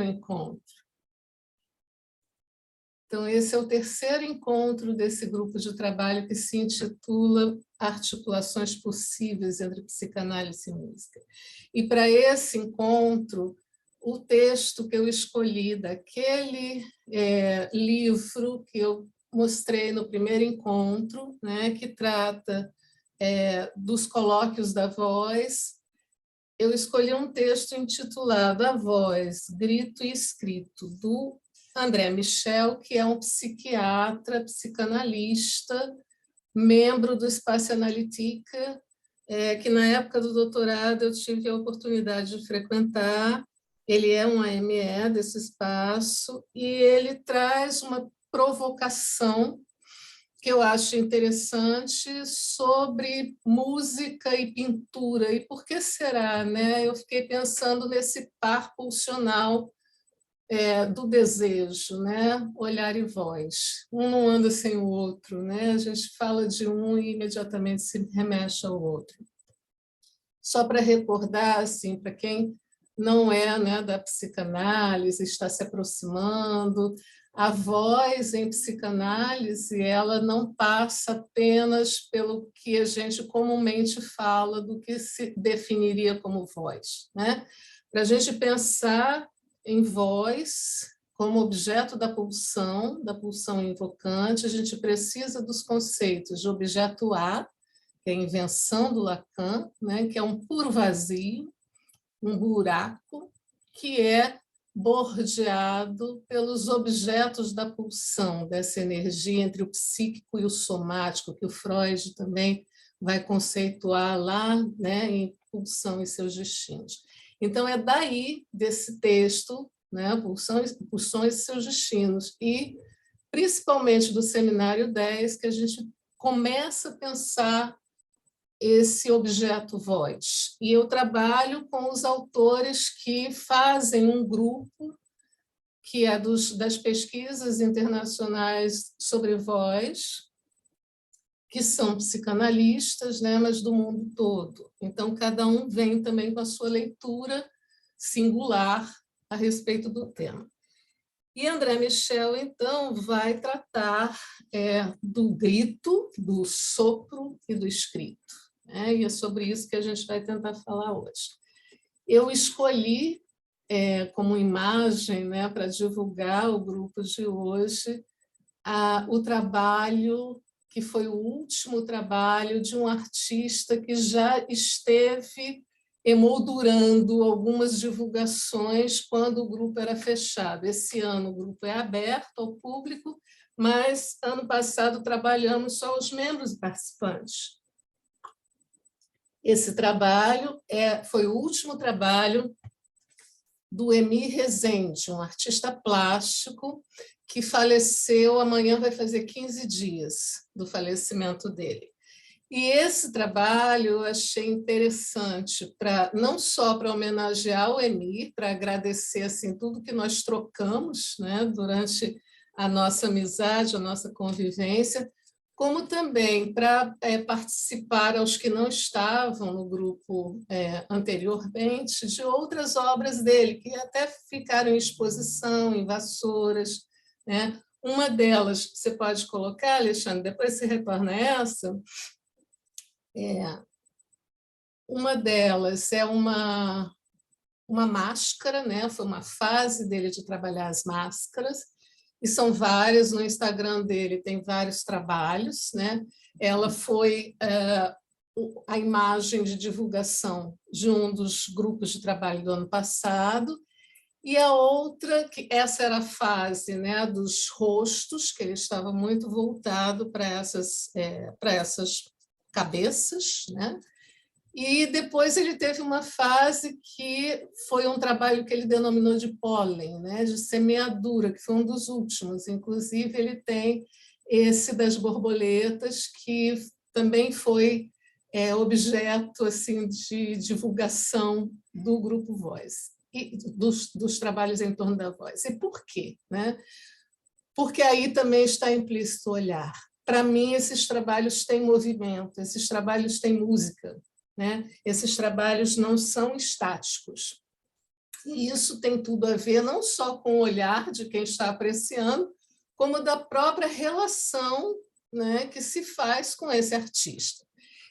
encontro. Então, esse é o terceiro encontro desse grupo de trabalho que se intitula Articulações Possíveis entre Psicanálise e Música. E para esse encontro, o texto que eu escolhi daquele livro que eu mostrei no primeiro encontro, né, que trata dos colóquios da voz, eu escolhi um texto intitulado A Voz, Grito e Escrito, do André Michel, que é um psiquiatra, psicanalista, membro do Espaço Analytique, que na época do doutorado eu tive a oportunidade de frequentar. Ele é um AME desse espaço e ele traz uma provocação que eu acho interessante sobre música e pintura. E por que será, né? Eu fiquei pensando nesse par pulsional do desejo, né? Olhar e voz. Um não anda sem o outro, né? A gente fala de um e imediatamente se remete ao outro. Só para recordar, assim, para quem não é, né, da psicanálise, está se aproximando, a voz em psicanálise ela não passa apenas pelo que a gente comumente fala do que se definiria como voz, né? Para a gente pensar em voz como objeto da pulsão invocante, a gente precisa dos conceitos de objeto A, que é a invenção do Lacan, né, que é um puro vazio, um buraco, que é bordeado pelos objetos da pulsão, dessa energia entre o psíquico e o somático, que o Freud também vai conceituar lá, né, em Pulsão e seus destinos. Então, é daí, desse texto, né, Pulsão e seus destinos, e principalmente do Seminário 10, que a gente começa a pensar esse objeto voz. E eu trabalho com os autores que fazem um grupo que é das pesquisas internacionais sobre voz, que são psicanalistas, né, mas do mundo todo. Então, cada um vem também com a sua leitura singular a respeito do tema. E André Michel, então, vai tratar do grito, do sopro e do escrito. E é sobre isso que a gente vai tentar falar hoje. Eu escolhi como imagem, né, para divulgar o grupo de hoje, o trabalho que foi o último trabalho de um artista que já esteve emoldurando algumas divulgações quando o grupo era fechado. Esse ano o grupo é aberto ao público, mas ano passado trabalhamos só os membros e participantes. Esse trabalho foi o último trabalho do Emi Rezende, um artista plástico que faleceu, amanhã vai fazer 15 dias do falecimento dele. E esse trabalho eu achei interessante, não só para homenagear o Emi, para agradecer assim, tudo que nós trocamos, né, durante a nossa amizade, a nossa convivência, como também para participar aos que não estavam no grupo anteriormente de outras obras dele, que até ficaram em exposição, em Vassouras, né? Uma delas, você pode colocar, Alexandre, depois você retorna a essa. Uma delas é uma máscara, né? Foi uma fase dele de trabalhar as máscaras, e são várias, no Instagram dele tem vários trabalhos, né? Ela foi a imagem de divulgação de um dos grupos de trabalho do ano passado, e a outra, que essa era a fase, né, dos rostos, que ele estava muito voltado para essas cabeças, né? E depois ele teve uma fase que foi um trabalho que ele denominou de pólen, né, de semeadura, que foi um dos últimos. Inclusive, ele tem esse das borboletas, que também foi objeto assim, de divulgação do Grupo Voz, e dos trabalhos em torno da voz. E por quê? Né? Porque aí também está implícito o olhar. Para mim, esses trabalhos têm movimento, esses trabalhos têm música. Né? Esses trabalhos não são estáticos. E isso tem tudo a ver não só com o olhar de quem está apreciando, como da própria relação, né, que se faz com esse artista.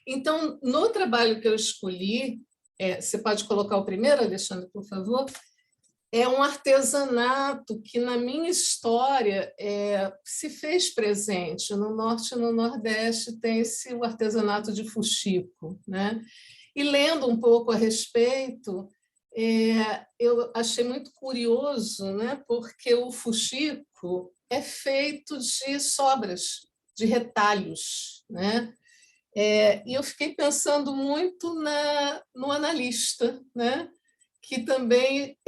Então, no trabalho que eu escolhi, você pode colocar o primeiro, Alexandre, por favor? É um artesanato que, na minha história, se fez presente. No Norte e no Nordeste tem o artesanato de fuxico, né? E lendo um pouco a respeito, eu achei muito curioso, né? Porque o fuxico é feito de sobras, de retalhos, né? E eu fiquei pensando muito no analista, né? Que também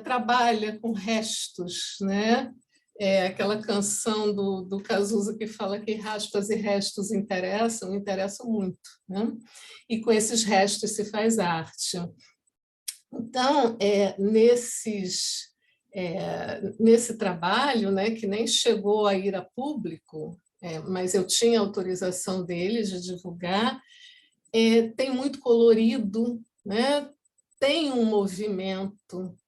trabalha com restos, né? Aquela canção do Cazuza que fala que raspas e restos interessam muito, né? E com esses restos se faz arte. Então, nesse trabalho, né, que nem chegou a ir a público, mas eu tinha autorização deles de divulgar, tem muito colorido, né? Tem um movimento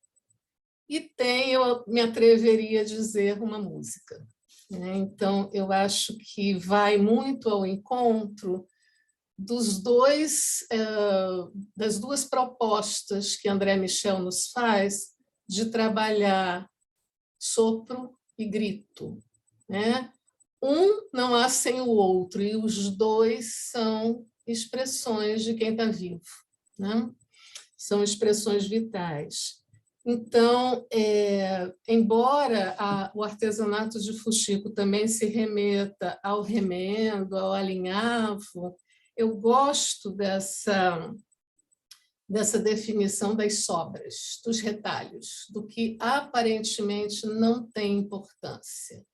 e tem, eu me atreveria a dizer, uma música, né? Então, eu acho que vai muito ao encontro das duas propostas que André Michel nos faz de trabalhar sopro e grito, né? Um não há sem o outro, e os dois são expressões de quem está vivo, né? São expressões vitais. Então, embora o artesanato de fuxico também se remeta ao remendo, ao alinhavo, eu gosto dessa definição das sobras, dos retalhos, do que aparentemente não tem importância.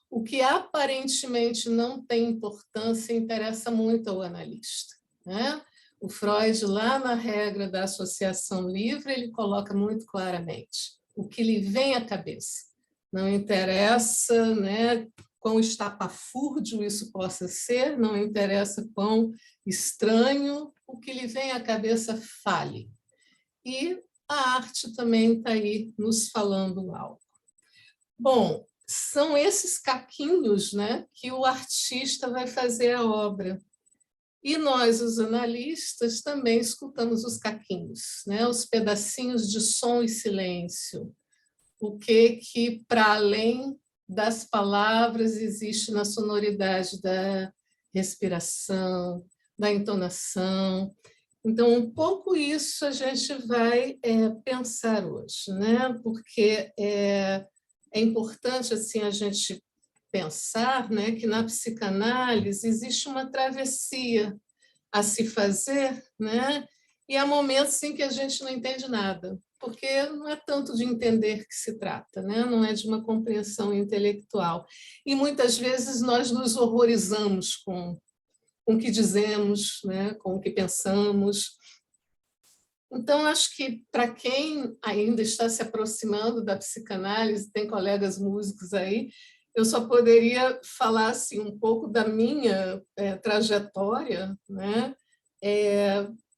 O que aparentemente não tem importância interessa muito ao analista, né? O Freud, lá na regra da associação livre, ele coloca muito claramente o que lhe vem à cabeça. Não interessa, né, quão estapafúrdio isso possa ser, não interessa quão estranho, o que lhe vem à cabeça, fale. E a arte também está aí nos falando algo. Bom, são esses caquinhos, né, que o artista vai fazer a obra. E nós, os analistas, também escutamos os caquinhos, né, os pedacinhos de som e silêncio. O que para além das palavras existe na sonoridade da respiração, da entonação. Então, um pouco isso a gente vai pensar hoje, né? Porque é importante assim a gente pensar, né, que na psicanálise existe uma travessia a se fazer, né? E há momentos em que a gente não entende nada, porque não é tanto de entender que se trata, né? Não é de uma compreensão intelectual. E muitas vezes nós nos horrorizamos com o que dizemos, né? Com o que pensamos. Então, acho que para quem ainda está se aproximando da psicanálise, tem colegas músicos aí, eu só poderia falar assim, um pouco da minha trajetória, né?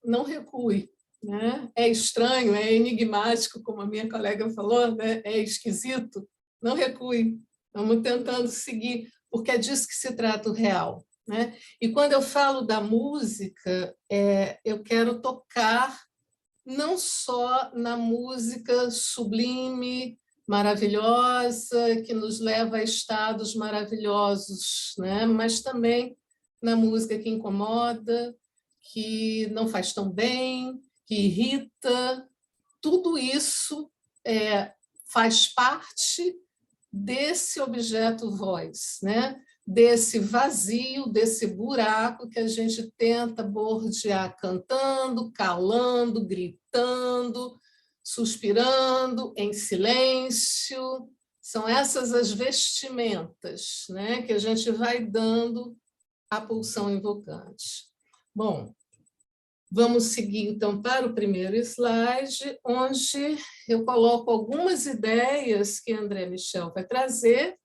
Não recue. Né? É estranho, é enigmático, como a minha colega falou, né? É esquisito. Não recue. Vamos tentando seguir, porque é disso que se trata o real. Né? E quando eu falo da música, eu quero tocar não só na música sublime, maravilhosa, que nos leva a estados maravilhosos, né? Mas também na música que incomoda, que não faz tão bem, que irrita. Tudo isso faz parte desse objeto voz, né? Desse vazio, desse buraco que a gente tenta bordear cantando, calando, gritando, suspirando, em silêncio. São essas as vestimentas, né, que a gente vai dando à pulsão invocante. Bom, vamos seguir, então, para o primeiro slide, onde eu coloco algumas ideias que André Michel vai trazer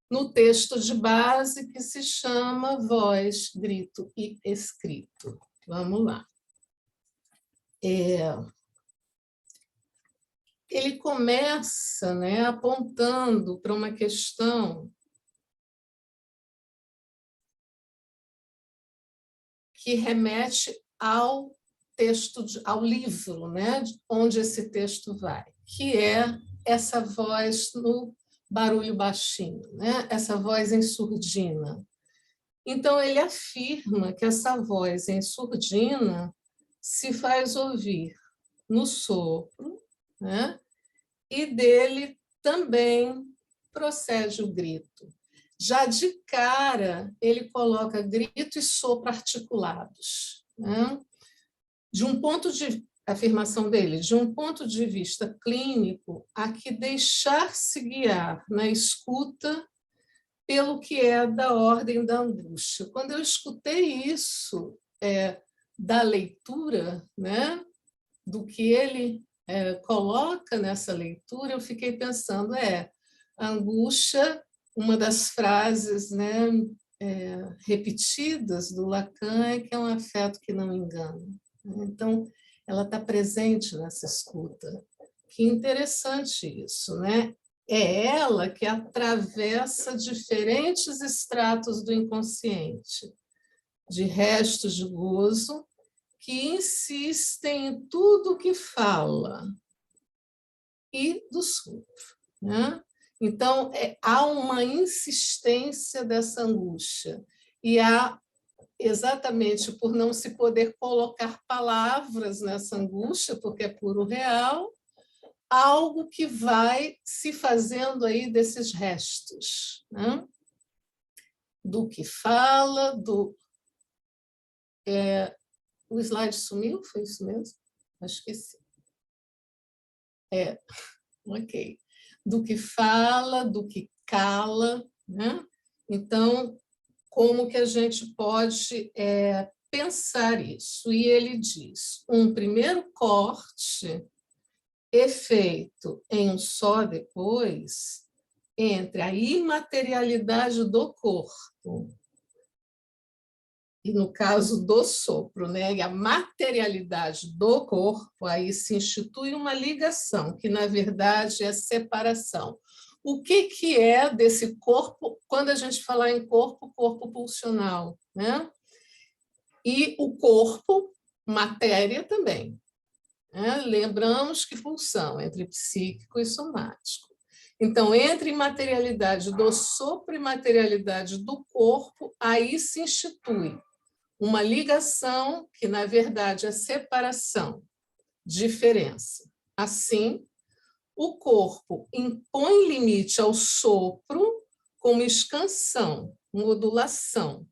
no texto de base que se chama Voz, Grito e Escrito. Vamos lá. ele começa, né, apontando para uma questão que remete ao texto, ao livro, né, onde esse texto vai, que é essa voz no barulho baixinho, né, essa voz em surdina. Então, ele afirma que essa voz em surdina se faz ouvir no sopro, né, e dele também procede o grito. Já de cara, ele coloca grito e sopro articulados, né? De um ponto de afirmação dele, de um ponto de vista clínico, há que deixar-se guiar na escuta pelo que é da ordem da angústia. Quando eu escutei isso da leitura, né, do que ele coloca nessa leitura, eu fiquei pensando, a angústia, uma das frases, né, repetidas do Lacan é que é um afeto que não engana. Então, ela está presente nessa escuta. Que interessante isso, né? É ela que atravessa diferentes estratos do inconsciente, de restos de gozo, que insistem em tudo que fala, e do sopro, né? Então, há uma insistência dessa angústia, e há, exatamente por não se poder colocar palavras nessa angústia, porque é puro real, algo que vai se fazendo aí desses restos, né? Do que fala, o slide sumiu, foi isso mesmo? Acho que sim. Ok. Do que fala, do que cala, né? Então, como que a gente pode pensar isso? E ele diz, um primeiro corte é feito em um só depois entre a imaterialidade do corpo e, no caso do sopro, né, e a materialidade do corpo, aí se institui uma ligação, que, na verdade, é separação. O que é desse corpo, quando a gente falar em corpo, corpo pulsional, né? E o corpo, matéria também. Né? Lembramos que pulsão entre psíquico e somático. Então, entre materialidade do sopro e materialidade do corpo, aí se institui uma ligação que, na verdade, é separação, diferença. Assim, o corpo impõe limite ao sopro como excansão, modulação,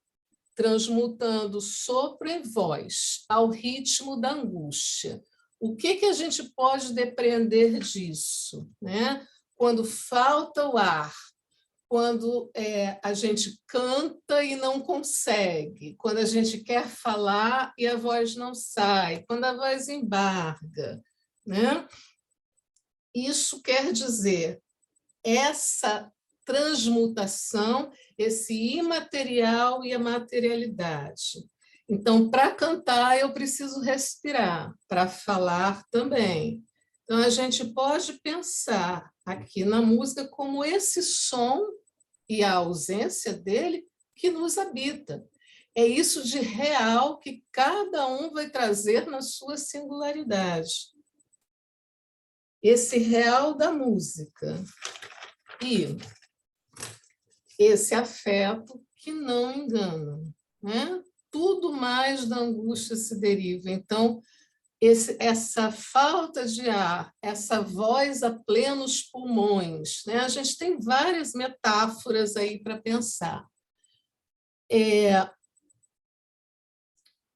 transmutando sopro em voz ao ritmo da angústia. O que a gente pode depreender disso, né? Quando falta o ar, quando a gente canta e não consegue, quando a gente quer falar e a voz não sai, quando a voz embarga, né? Isso quer dizer essa transmutação, esse imaterial e a materialidade. Então, para cantar, eu preciso respirar, para falar também. Então, a gente pode pensar aqui na música como esse som e a ausência dele que nos habita. É isso de real que cada um vai trazer na sua singularidade. Esse real da música e esse afeto que não engana, né? Tudo mais da angústia se deriva. Então, essa falta de ar, essa voz a plenos pulmões, né? A gente tem várias metáforas aí para pensar.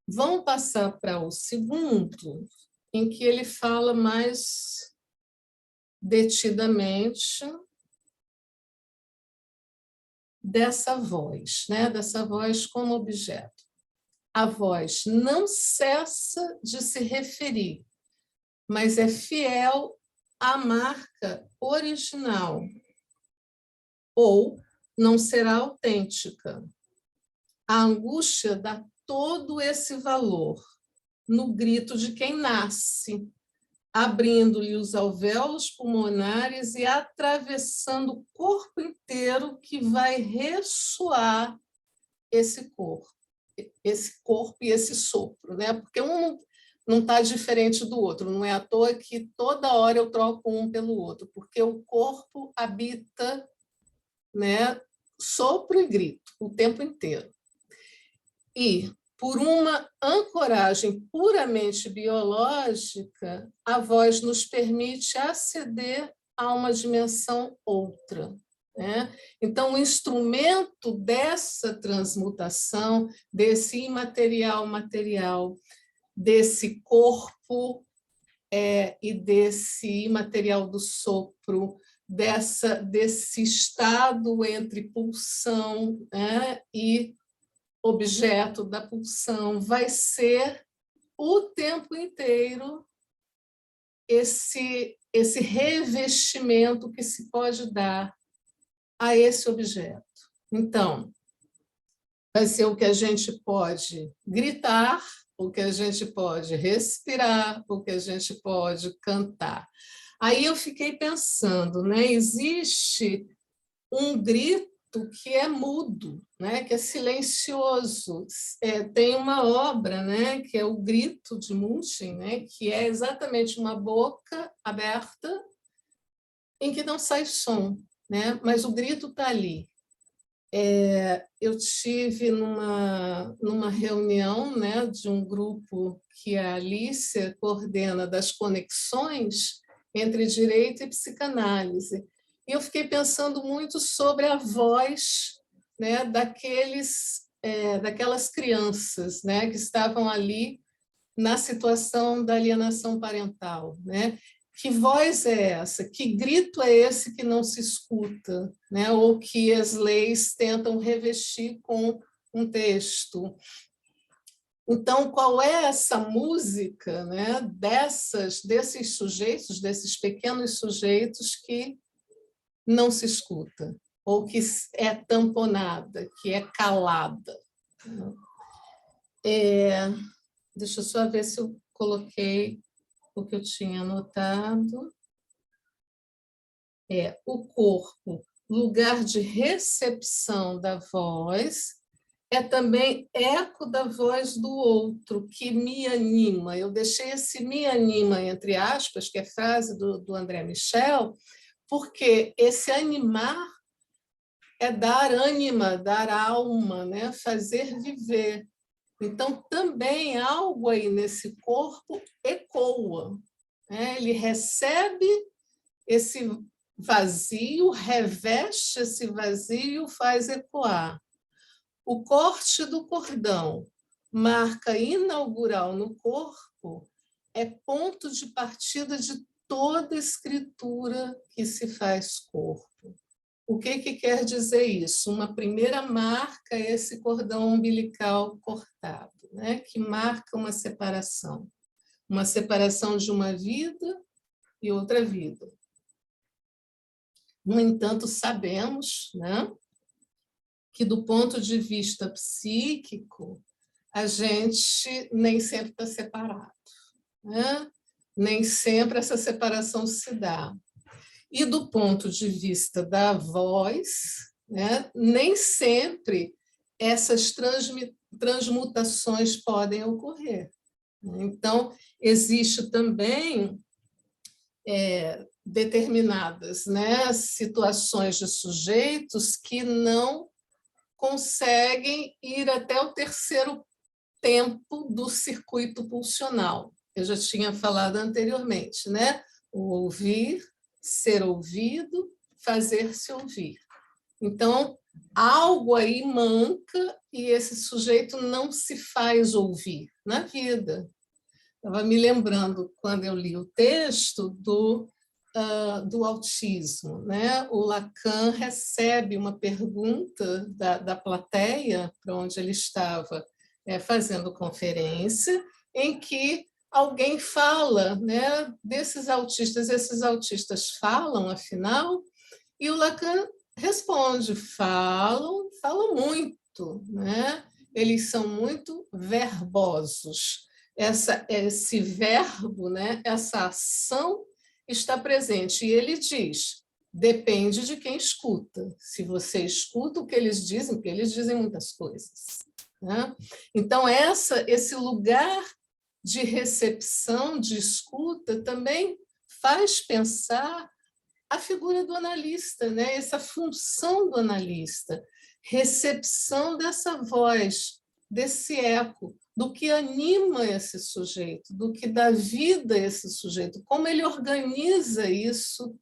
Vamos passar para o segundo, em que ele fala mais detidamente dessa voz, né? Dessa voz como objeto. A voz não cessa de se referir, mas é fiel à marca original, ou não será autêntica. A angústia dá todo esse valor no grito de quem nasce, abrindo-lhe os alvéolos pulmonares e atravessando o corpo inteiro, que vai ressoar esse corpo e esse sopro, né? Porque um não está diferente do outro, não é à toa que toda hora eu troco um pelo outro, porque o corpo habita, né, sopro e grito o tempo inteiro. E, por uma ancoragem puramente biológica, a voz nos permite aceder a uma dimensão outra, né? Então, o instrumento dessa transmutação, desse imaterial material, desse corpo e desse imaterial do sopro, desse estado entre pulsão, né, e objeto da pulsão, vai ser o tempo inteiro esse revestimento que se pode dar a esse objeto. Então, vai ser o que a gente pode gritar, o que a gente pode respirar, o que a gente pode cantar. Aí eu fiquei pensando, né? Existe um grito que é mudo, né? Que é silencioso. Tem uma obra, né? Que é o Grito de Munchen, né? Que é exatamente uma boca aberta em que não sai som, né? Mas o grito está ali. Eu tive numa reunião, né, de um grupo que a Alice coordena, das conexões entre direito e psicanálise. E eu fiquei pensando muito sobre a voz, né, daquelas crianças, né, que estavam ali na situação da alienação parental, né? Que voz é essa? Que grito é esse que não se escuta, né? Ou que as leis tentam revestir com um texto? Então, qual é essa música, né, desses sujeitos, desses pequenos sujeitos que não se escuta, ou que é tamponada, que é calada? Deixa eu só ver se eu coloquei o que eu tinha anotado. O corpo, lugar de recepção da voz, é também eco da voz do outro, que me anima. Eu deixei esse me anima, entre aspas, que é frase do André Michel, porque esse animar é dar ânima, dar alma, né? Fazer viver. Então, também algo aí nesse corpo ecoa, né? Ele recebe esse vazio, reveste esse vazio, faz ecoar. O corte do cordão, marca inaugural no corpo, é ponto de partida de toda escritura que se faz corpo. O que quer dizer isso? Uma primeira marca é esse cordão umbilical cortado, né? Que marca uma separação de uma vida e outra vida. No entanto, sabemos, né, que, do ponto de vista psíquico, a gente nem sempre está separado, né? Nem sempre essa separação se dá. E, do ponto de vista da voz, né, nem sempre essas transmutações podem ocorrer. Então, existe também determinadas, né, situações de sujeitos que não conseguem ir até o terceiro tempo do circuito pulsional. Eu já tinha falado anteriormente, né? O ouvir, ser ouvido, fazer-se ouvir. Então, algo aí manca e esse sujeito não se faz ouvir na vida. Estava me lembrando, quando eu li o texto, do autismo, né? O Lacan recebe uma pergunta da plateia, para onde ele estava fazendo conferência, em que alguém fala, né, desses autistas. Esses autistas falam, afinal? E o Lacan responde: falam muito, né? Eles são muito verbosos. esse verbo, né, essa ação está presente. E ele diz, depende de quem escuta. Se você escuta o que eles dizem, porque eles dizem muitas coisas, né? Então, esse lugar de recepção, de escuta, também faz pensar a figura do analista, né? Essa função do analista, recepção dessa voz, desse eco, do que anima esse sujeito, do que dá vida a esse sujeito, como ele organiza isso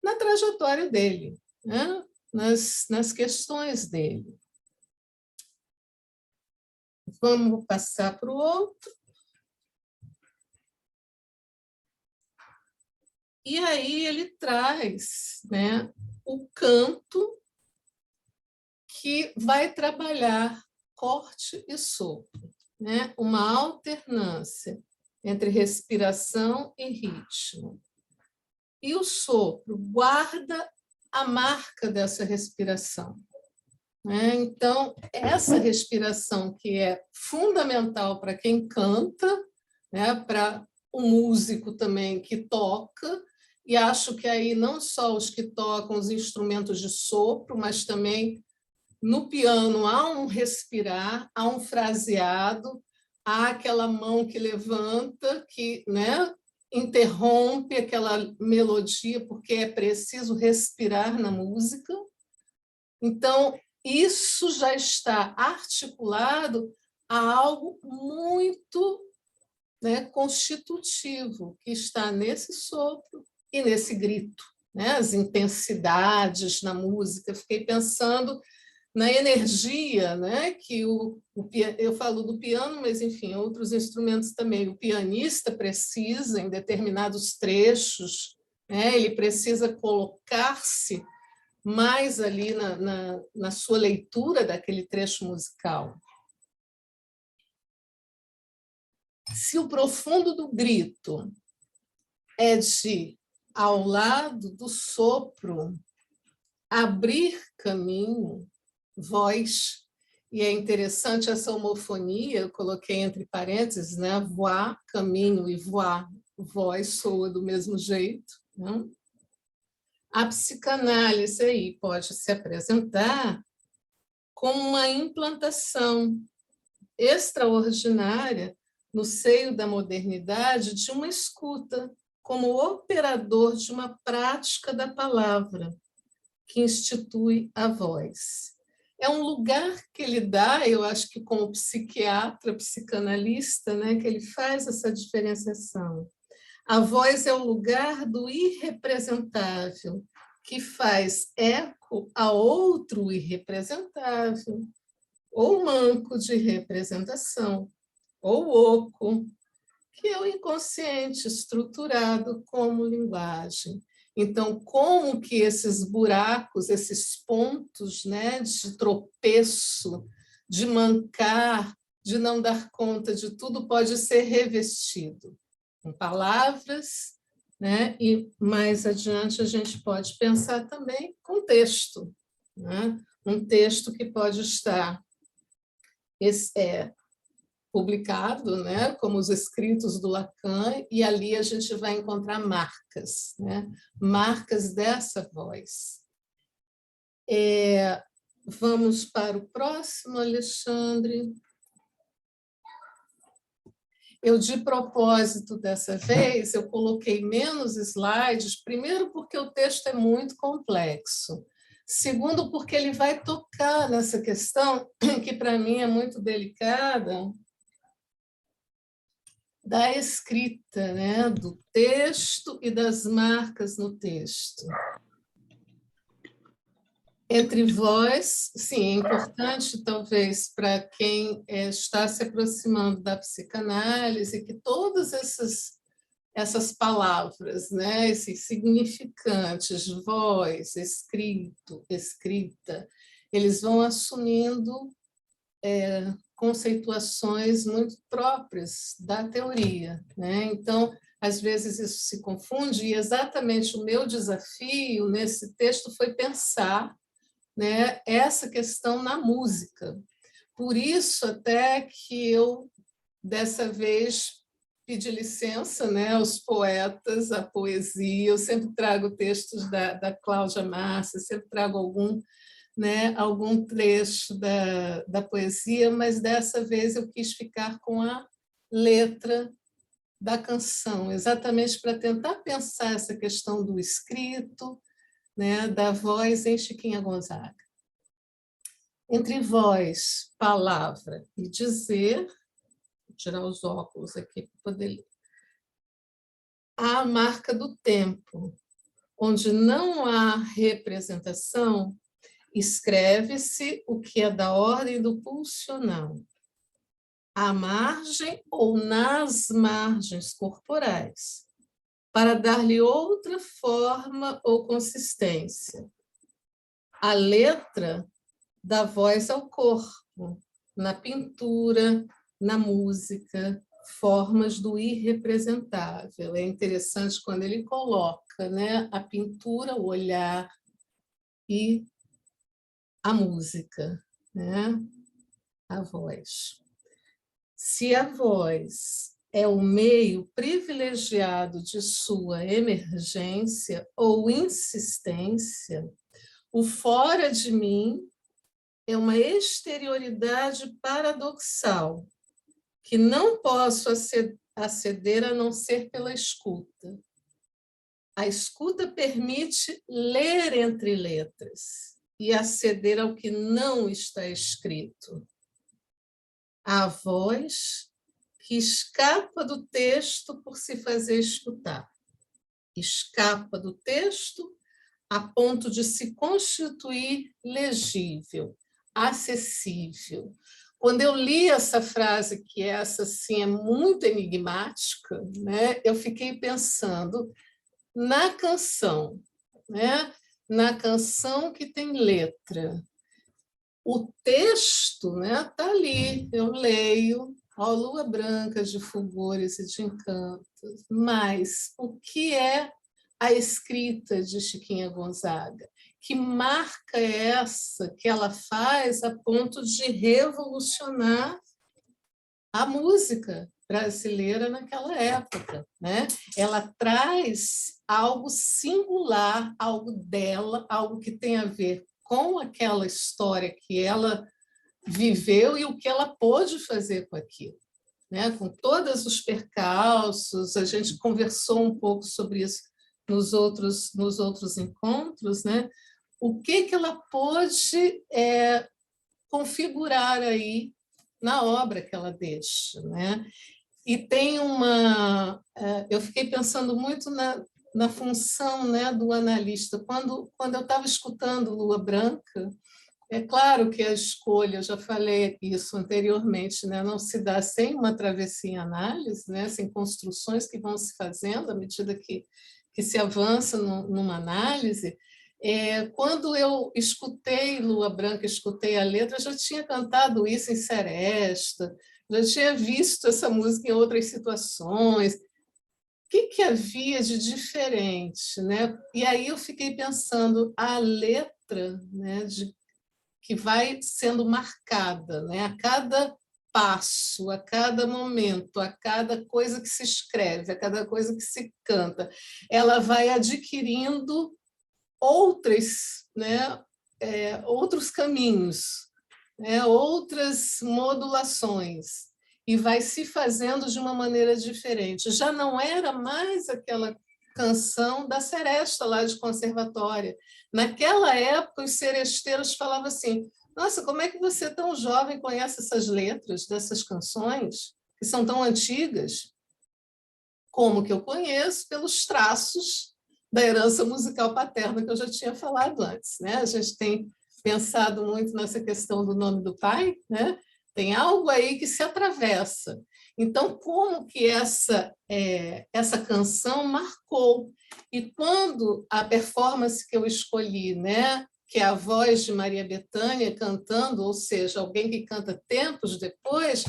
na trajetória dele, né? nas questões dele. Vamos passar para o outro. E aí ele traz, né, o canto que vai trabalhar corte e sopro, né? Uma alternância entre respiração e ritmo. E o sopro guarda a marca dessa respiração, né? Então, essa respiração que é fundamental para quem canta, né? Para o músico também que toca, e acho que aí não só os que tocam os instrumentos de sopro, mas também no piano há um respirar, há um fraseado, há aquela mão que levanta, que, né, interrompe aquela melodia, porque é preciso respirar na música. Então, isso já está articulado a algo muito, né, constitutivo, que está nesse sopro e nesse grito, né? As intensidades na música. Fiquei pensando na energia, né? Que eu falo do piano, mas, enfim, outros instrumentos também. O pianista precisa, em determinados trechos, né? Ele precisa colocar-se mais ali na sua leitura daquele trecho musical. Se o profundo do grito é de, ao lado do sopro, abrir caminho, voz, e é interessante essa homofonia, eu coloquei entre parênteses, né? Voix, caminho, e voix, voz, soa do mesmo jeito, né? A psicanálise aí pode se apresentar como uma implantação extraordinária no seio da modernidade de uma escuta como operador de uma prática da palavra que institui a voz. É um lugar que ele dá, eu acho que como psiquiatra, psicanalista, né, que ele faz essa diferenciação. A voz é o lugar do irrepresentável, que faz eco a outro irrepresentável, ou manco de representação, ou oco, que é o inconsciente estruturado como linguagem. Então, como que esses buracos, esses pontos, né, de tropeço, de mancar, de não dar conta de tudo, pode ser revestido com palavras, né? E mais adiante a gente pode pensar também com texto, né? Um texto que pode estar publicado, né, como os escritos do Lacan, e ali a gente vai encontrar marcas, né, marcas dessa voz. Vamos para o próximo, Alexandre. Eu, de propósito, dessa vez, eu coloquei menos slides, primeiro porque o texto é muito complexo, segundo porque ele vai tocar nessa questão, que para mim é muito delicada, da escrita, né? Do texto e das marcas no texto. Entre vós, sim, é importante, talvez, para quem está se aproximando da psicanálise, que todas essas palavras, né? Esses significantes, voz, escrito, escrita, eles vão assumindo conceituações muito próprias da teoria, né? Então, às vezes isso se confunde, e exatamente o meu desafio nesse texto foi pensar, né, essa questão na música. Por isso até que eu dessa vez pedir licença, né, aos poetas, à poesia. Eu sempre trago textos da Cláudia Márcia, sempre trago algum trecho da poesia, mas dessa vez eu quis ficar com a letra da canção, exatamente para tentar pensar essa questão do escrito, né, da voz em Chiquinha Gonzaga. Entre voz, palavra e dizer, vou tirar os óculos aqui para poder ler, há a marca do tempo, onde não há representação, escreve-se o que é da ordem do pulsional, à margem ou nas margens corporais, para dar-lhe outra forma ou consistência. A letra dá voz ao corpo, na pintura, na música, formas do irrepresentável. É interessante quando ele coloca, né, a pintura, o olhar e a música, né, a voz. Se a voz é o meio privilegiado de sua emergência ou insistência, o fora de mim é uma exterioridade paradoxal, que não posso aceder a não ser pela escuta. A escuta permite ler entre letras e aceder ao que não está escrito. A voz que escapa do texto por se fazer escutar. Escapa do texto a ponto de se constituir legível, acessível. Quando eu li essa frase, que essa assim, é muito enigmática, né, eu fiquei pensando na canção, né, na canção que tem letra. O texto, né, está ali, eu leio, ó, lua branca de fulgores e de encantos, mas o que é a escrita de Chiquinha Gonzaga? Que marca é essa que ela faz a ponto de revolucionar a música brasileira naquela época, né? Ela traz algo singular, algo dela, algo que tem a ver com aquela história que ela viveu e o que ela pôde fazer com aquilo, né? Com todos os percalços, a gente conversou um pouco sobre isso nos outros encontros, né? O que ela pôde configurar aí na obra que ela deixa, né? E tem eu fiquei pensando muito na função, né, do analista. Quando eu estava escutando Lua Branca, é claro que a escolha, eu já falei isso anteriormente, né, não se dá sem uma travessia em análise, né, sem construções que vão se fazendo à medida que se avança numa análise. Quando eu escutei Lua Branca, escutei a letra, já tinha cantado isso em Seresta, já tinha visto essa música em outras situações. O que havia de diferente, né? E aí eu fiquei pensando a letra, né, que vai sendo marcada, né, a cada passo, a cada momento, a cada coisa que se escreve, a cada coisa que se canta, ela vai adquirindo outros caminhos, né, outras modulações, e vai se fazendo de uma maneira diferente. Já não era mais aquela canção da seresta lá de conservatória. Naquela época, os seresteiros falavam assim: nossa, como é que você, tão jovem, conhece essas letras dessas canções, que são tão antigas? Como que eu conheço? Pelos traços da herança musical paterna que eu já tinha falado antes, né? A gente tem pensado muito nessa questão do nome do pai, né? Tem algo aí que se atravessa. Então, como que essa canção marcou? E quando a performance que eu escolhi, né, que é a voz de Maria Bethânia cantando, ou seja, alguém que canta tempos depois,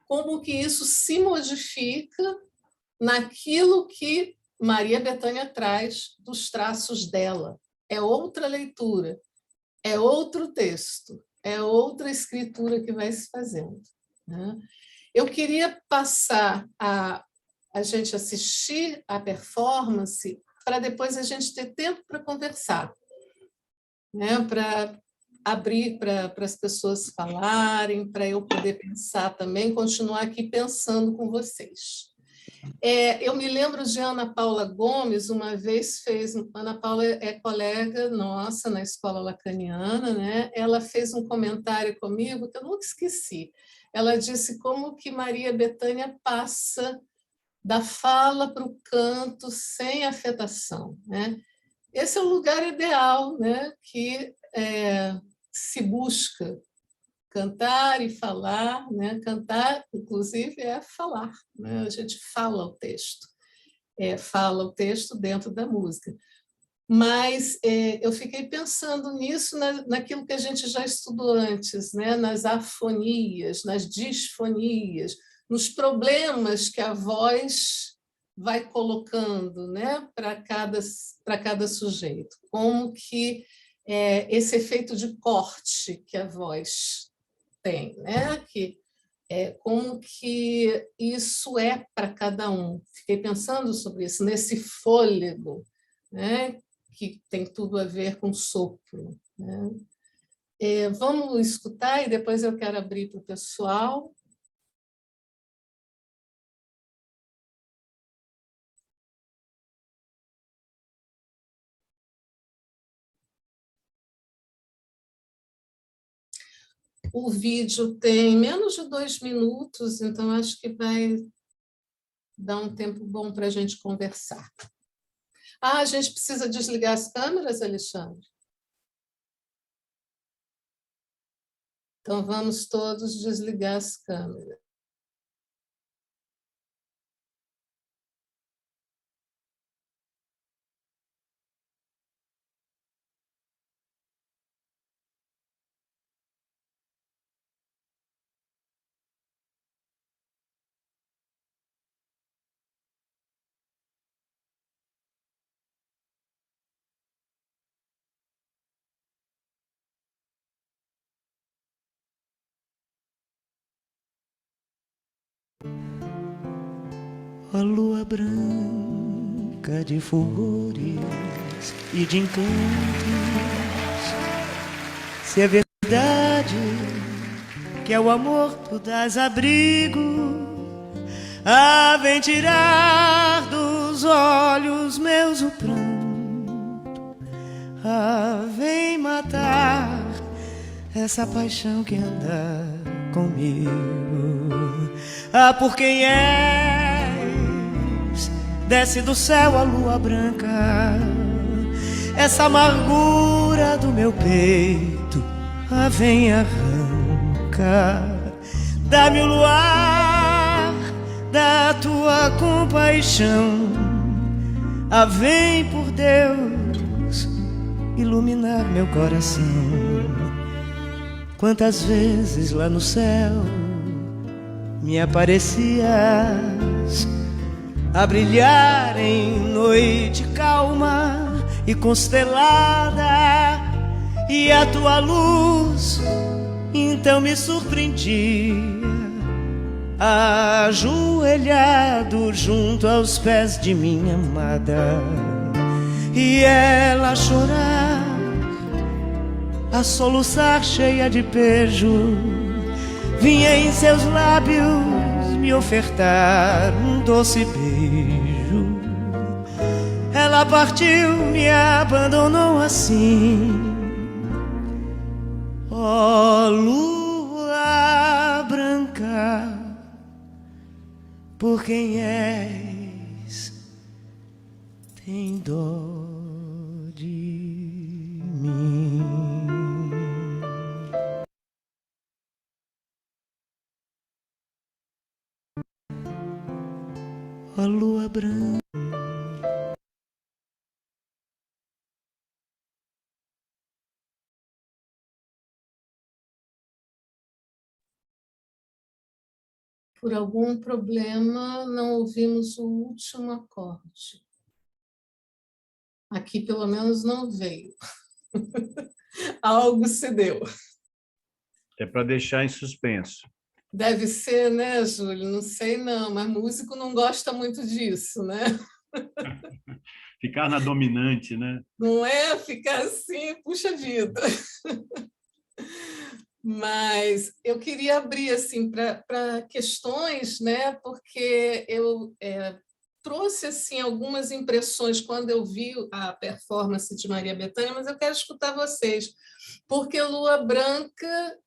como que isso se modifica naquilo que Maria Bethânia traz dos traços dela. É outra leitura, é outro texto, é outra escritura que vai se fazendo, né? Eu queria passar a gente assistir a performance para depois a gente ter tempo para conversar, né? Para abrir para as pessoas falarem, para eu poder pensar também, continuar aqui pensando com vocês. Eu me lembro de Ana Paula Gomes, uma vez fez... Ana Paula é colega nossa na Escola Lacaniana, né? Ela fez um comentário comigo que eu nunca esqueci. Ela disse como que Maria Bethânia passa da fala para o canto sem afetação, né? Esse é o lugar ideal, né? Que se busca cantar e falar, né? Cantar, inclusive, é falar, né? A gente fala o texto dentro da música. Mas eu fiquei pensando nisso, naquilo que a gente já estudou antes, né? Nas afonias, nas disfonias, nos problemas que a voz vai colocando, né? Para cada sujeito. Como que esse efeito de corte que a voz tem, né? Como que isso é para cada um. Fiquei pensando sobre isso, nesse fôlego, né? Que tem tudo a ver com sopro, né? Vamos escutar e depois eu quero abrir para o pessoal. O vídeo tem menos de 2 minutos, então acho que vai dar um tempo bom para a gente conversar. A gente precisa desligar as câmeras, Alexandre? Então, vamos todos desligar as câmeras. A lua branca de fulgores e de encantos, se é verdade que é o amor tu dás abrigo, vem tirar dos olhos meus o pranto, vem matar essa paixão que anda comigo. Por quem és, desce do céu a lua branca, essa amargura do meu peito, vem arranca. Dá-me o luar da tua compaixão, vem por Deus iluminar meu coração. Quantas vezes lá no céu me aparecias a brilhar em noite calma e constelada, e a tua luz então me surpreendia, ajoelhado junto aos pés de minha amada, e ela a chorar, a soluçar cheia de pejo, vinha em seus lábios me ofertar um doce beijo. Ela partiu, me abandonou assim. Ó lua branca, por quem és, tem dó de mim. A lua branca, Por algum problema, não ouvimos o último acorde. Aqui, pelo menos, não veio. Algo se deu. É para deixar em suspenso. Deve ser, né, Júlio? Não sei não, mas músico não gosta muito disso, né? Ficar na dominante, né? Não é ficar assim, puxa vida. Mas eu queria abrir assim para questões, né? Porque eu trouxe assim algumas impressões quando eu vi a performance de Maria Bethânia, mas eu quero escutar vocês, porque Lua Branca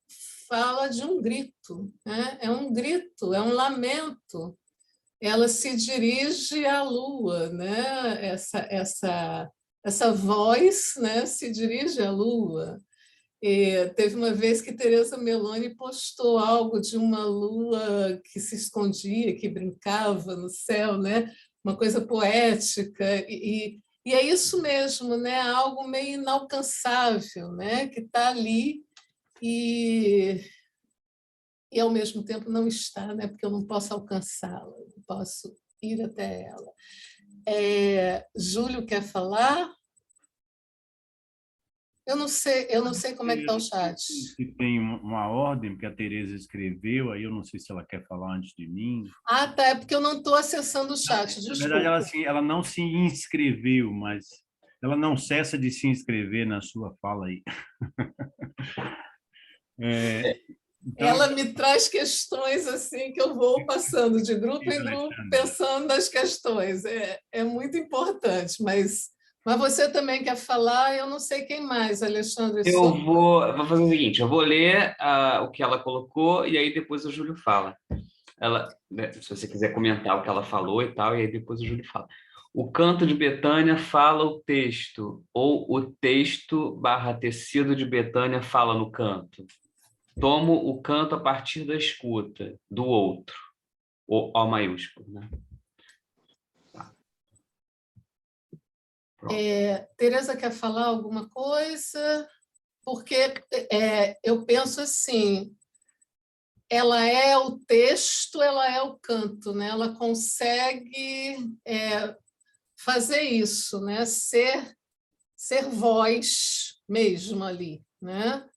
fala de um grito, né? É um grito, é um lamento. Ela se dirige à lua, né? Essa voz, né? Se dirige à lua. E teve uma vez que Teresa Meloni postou algo de uma lua que se escondia, que brincava no céu, né? Uma coisa poética. E é isso mesmo, né? Algo meio inalcançável, né? Que está ali e, ao mesmo tempo, não está, né? Porque eu não posso alcançá-la, não posso ir até ela. Júlio quer falar? Eu não sei como é que está o chat. Se tem uma ordem que a Tereza escreveu, aí eu não sei se ela quer falar antes de mim. Ah, tá, é porque eu não estou acessando o chat, Na verdade, ela, desculpa. assim, ela não se inscreveu, mas ela não cessa de se inscrever na sua fala aí. Então, Ela me traz questões assim que eu vou passando de grupo em grupo, Alexandre, pensando nas questões. É muito importante, mas você também quer falar, eu não sei quem mais, Alexandre Souza. Eu vou fazer o seguinte, eu vou ler o que ela colocou e aí depois o Júlio fala. Ela, né, se você quiser comentar o que ela falou e tal, e aí depois o Júlio fala. O canto de Betânia fala o texto, ou o texto barra tecido de Betânia fala no canto. Tomo o canto a partir da escuta, do outro, o maiúsculo, né? Tereza quer falar alguma coisa? Porque eu penso assim, ela é o texto, ela é o canto, né? Ela consegue fazer isso, né? Ser voz mesmo ali, né?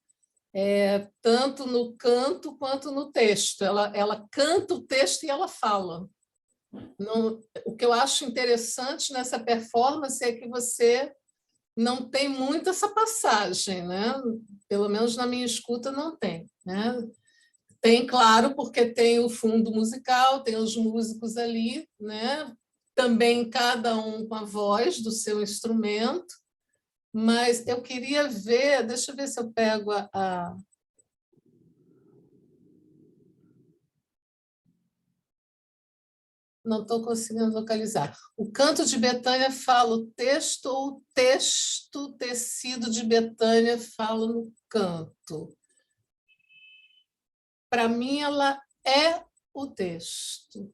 Tanto no canto quanto no texto. Ela canta o texto e ela fala. Não, o que eu acho interessante nessa performance é que você não tem muito essa passagem, né? Pelo menos na minha escuta não tem, né? Tem, claro, porque tem o fundo musical, tem os músicos ali, né? Também cada um com a voz do seu instrumento, mas eu queria ver, deixa eu ver se eu pego não estou conseguindo localizar. O canto de Betânia fala o texto ou o texto tecido de Betânia fala no canto? Para mim, ela é o texto.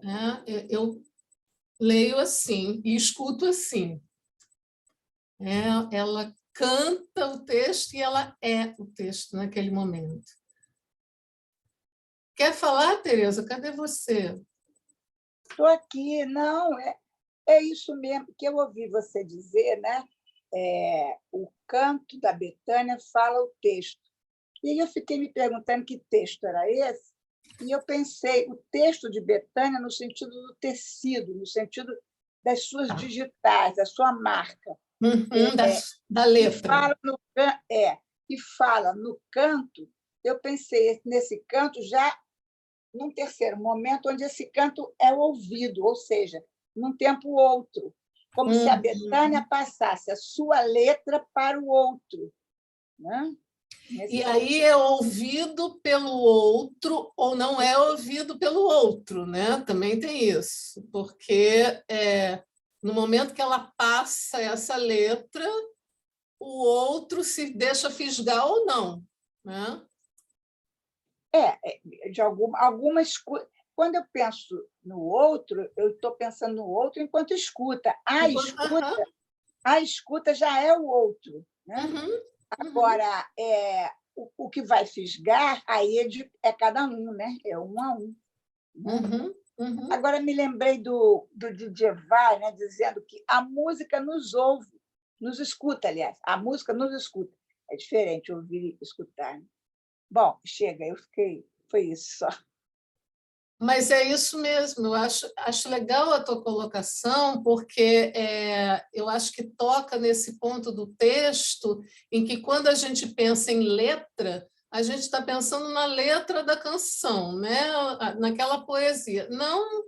Né? Eu leio assim e escuto assim. Ela canta o texto e ela é o texto naquele momento. Quer falar, Tereza? Cadê você? Estou aqui, não, é isso mesmo que eu ouvi você dizer, né? O canto da Betânia fala o texto. E aí eu fiquei me perguntando que texto era esse, e eu pensei, o texto de Betânia no sentido do tecido, no sentido das suas digitais, da sua marca. Da E letra. fala no canto, eu pensei nesse canto já num terceiro momento, onde esse canto é o ouvido, ou seja, num tempo outro, como se a Betânia passasse a sua letra para o outro. Né? E aí é ouvido pelo outro ou não é ouvido pelo outro, né? Também tem isso, porque no momento que ela passa essa letra, o outro se deixa fisgar ou não, né? De algumas quando eu penso no outro, eu estou pensando no outro enquanto escuta. A escuta já é o outro, né? Agora, o que vai fisgar, aí é cada um, né? É um a um. Né? Agora, me lembrei do Djavan, né? Dizendo que a música nos ouve, nos escuta, aliás. A música nos escuta. É diferente ouvir e escutar. Né? Bom, chega, eu fiquei Foi isso só. Mas é isso mesmo, eu acho legal a tua colocação, porque eu acho que toca nesse ponto do texto, em que quando a gente pensa em letra, a gente está pensando na letra da canção, né? Naquela poesia. Não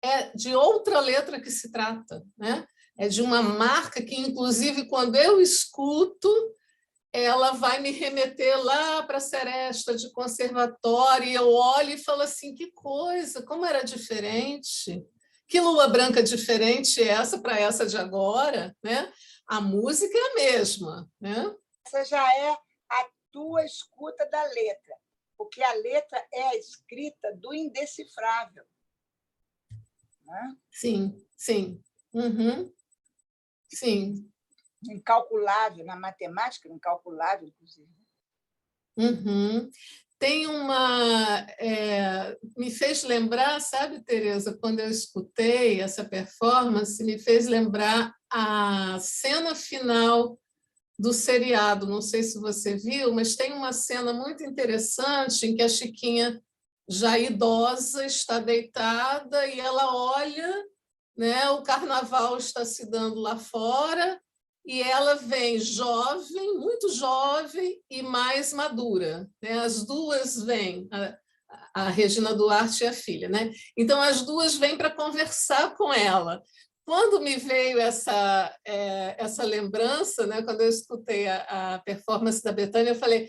é de outra letra que se trata, né? É de uma marca que, inclusive, quando eu escuto, ela vai me remeter lá para a seresta de conservatório, e eu olho e falo assim, que coisa, como era diferente, que lua branca diferente essa para essa de agora, né? A música é a mesma, né? Essa já é a tua escuta da letra, porque a letra é a escrita do indecifrável. Né? Sim, sim. Uhum. Sim. Incalculável, na matemática, incalculável, inclusive. Uhum. Tem uma... me fez lembrar, sabe, Tereza, quando eu escutei essa performance, me fez lembrar a cena final do seriado. Não sei se você viu, mas tem uma cena muito interessante em que a Chiquinha, já idosa, está deitada e ela olha, né, o carnaval está se dando lá fora, e ela vem jovem, muito jovem e mais madura, né? As duas vêm, a Regina Duarte e a filha, né? Então as duas vêm para conversar com ela. Quando me veio essa lembrança, né? Quando eu escutei a performance da Bethânia, eu falei: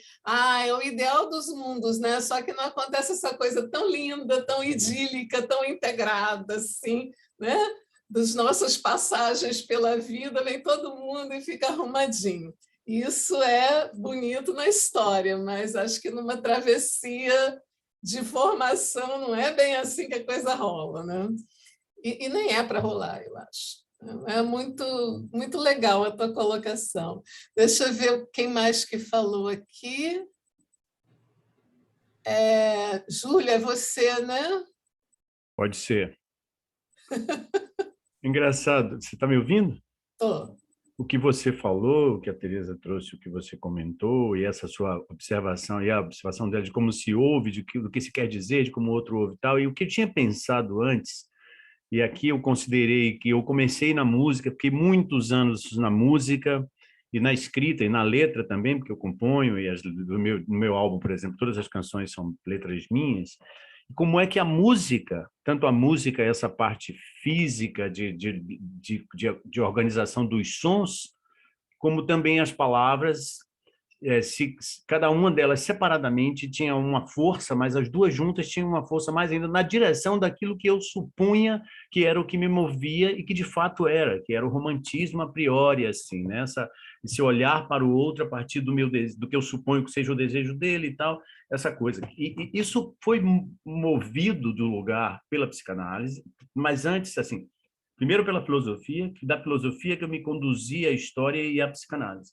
é o ideal dos mundos, né? Só que não acontece essa coisa tão linda, tão idílica, tão integrada, assim, né? Das nossas passagens pela vida, vem todo mundo e fica arrumadinho. Isso é bonito na história, mas acho que numa travessia de formação não é bem assim que a coisa rola, né? E nem é para rolar, eu acho. É muito, muito legal a tua colocação. Deixa eu ver quem mais que falou aqui. Júlia, é você, né? Pode ser. Engraçado, você está me ouvindo? Estou. O que você falou, o que a Tereza trouxe, o que você comentou, e essa sua observação, e a observação dela de como se ouve, do que se quer dizer, de como o outro ouve e tal, e o que eu tinha pensado antes, e aqui eu considerei que eu comecei na música, fiquei muitos anos na música, e na escrita, e na letra também, porque eu componho, e no meu álbum, por exemplo, todas as canções são letras minhas. Como é que a música, tanto a música, essa parte física de organização dos sons, como também as palavras, cada uma delas separadamente tinha uma força, mas as duas juntas tinham uma força mais ainda na direção daquilo que eu supunha que era o que me movia e que de fato era, que era o romantismo a priori, assim, né? Esse olhar para o outro a partir do que eu suponho que seja o desejo dele e tal, essa coisa. E isso foi movido do lugar pela psicanálise, mas antes, assim, primeiro pela filosofia, que da filosofia que eu me conduzia à história e à psicanálise.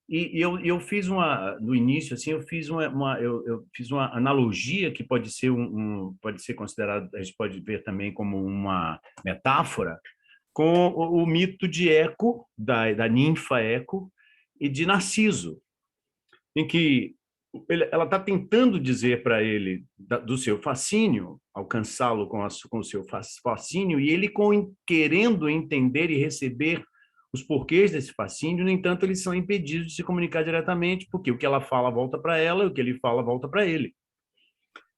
E eu fiz no início, assim, eu fiz uma analogia que pode ser pode ser considerado, a gente pode ver também como uma metáfora, com o mito de Eco, da ninfa Eco, e de Narciso, em que ela está tentando dizer para ele do seu fascínio, alcançá-lo com o seu fascínio, e ele querendo entender e receber os porquês desse fascínio, no entanto, eles são impedidos de se comunicar diretamente, porque o que ela fala volta para ela e o que ele fala volta para ele.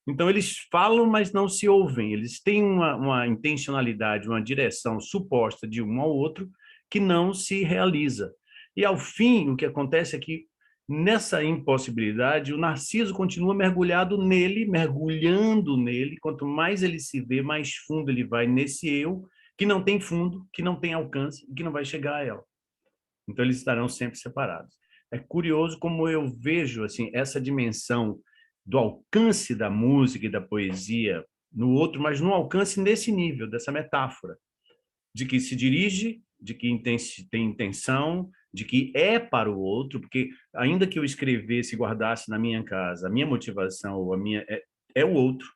Então, eles falam, mas não se ouvem. Eles têm uma intencionalidade, uma direção suposta de um ao outro que não se realiza. E, ao fim, o que acontece é que, nessa impossibilidade, o Narciso continua mergulhado nele, mergulhando nele. Quanto mais ele se vê, mais fundo ele vai nesse eu, que não tem fundo, que não tem alcance e que não vai chegar a ela. Então, eles estarão sempre separados. É curioso como eu vejo assim essa dimensão do alcance da música e da poesia no outro, mas no alcance nesse nível, dessa metáfora, de que se dirige, de que tem intenção, de que é para o outro, porque ainda que eu escrevesse e guardasse na minha casa, a minha motivação ou a minha é o outro.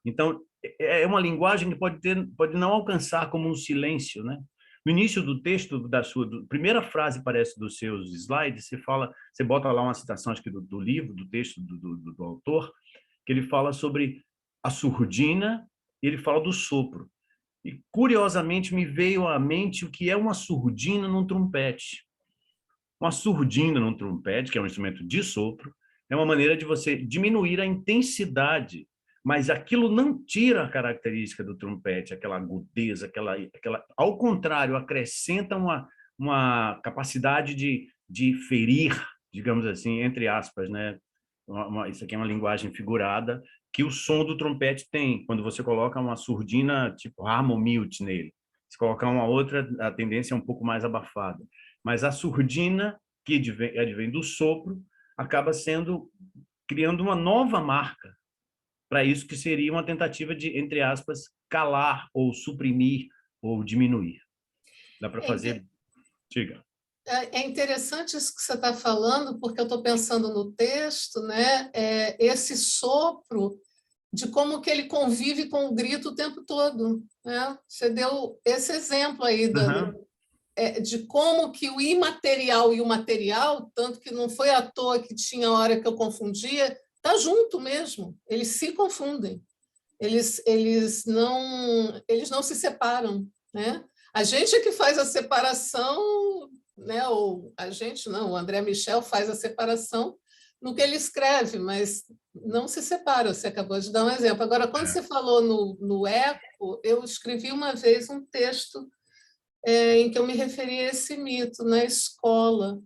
Então, é uma linguagem que pode não alcançar como um silêncio, né? No início do texto primeira frase parece dos seus slides, você bota lá uma citação acho que do livro, do texto do autor, que ele fala sobre a surdina e ele fala do sopro. E, curiosamente, me veio à mente o que é uma surdina num trompete. Uma surdina num trompete, que é um instrumento de sopro, é uma maneira de você diminuir a intensidade, mas aquilo não tira a característica do trompete, aquela agudeza, ao contrário, acrescenta uma capacidade de ferir, digamos assim, entre aspas, né? Isso aqui é uma linguagem figurada, que o som do trompete tem. Quando você coloca uma surdina tipo Hammond nele, se colocar uma outra, a tendência é um pouco mais abafada. Mas a surdina, que advém do sopro, acaba criando uma nova marca para isso, que seria uma tentativa de, entre aspas, calar ou suprimir ou diminuir. Dá para fazer... Diga. É interessante isso que você está falando, porque eu estou pensando no texto, né? Esse sopro, de como que ele convive com o grito o tempo todo, né? Você deu esse exemplo aí de como que o imaterial e o material, tanto que não foi à toa que tinha hora que eu confundia, está junto mesmo, eles se confundem, eles não se separam, né? A gente é que faz a separação, né? Ou a gente não, o André Michel faz a separação no que ele escreve, mas não se separa. Você acabou de dar um exemplo. Agora, quando você falou no eco, eu escrevi uma vez um texto em que eu me referi a esse mito na escola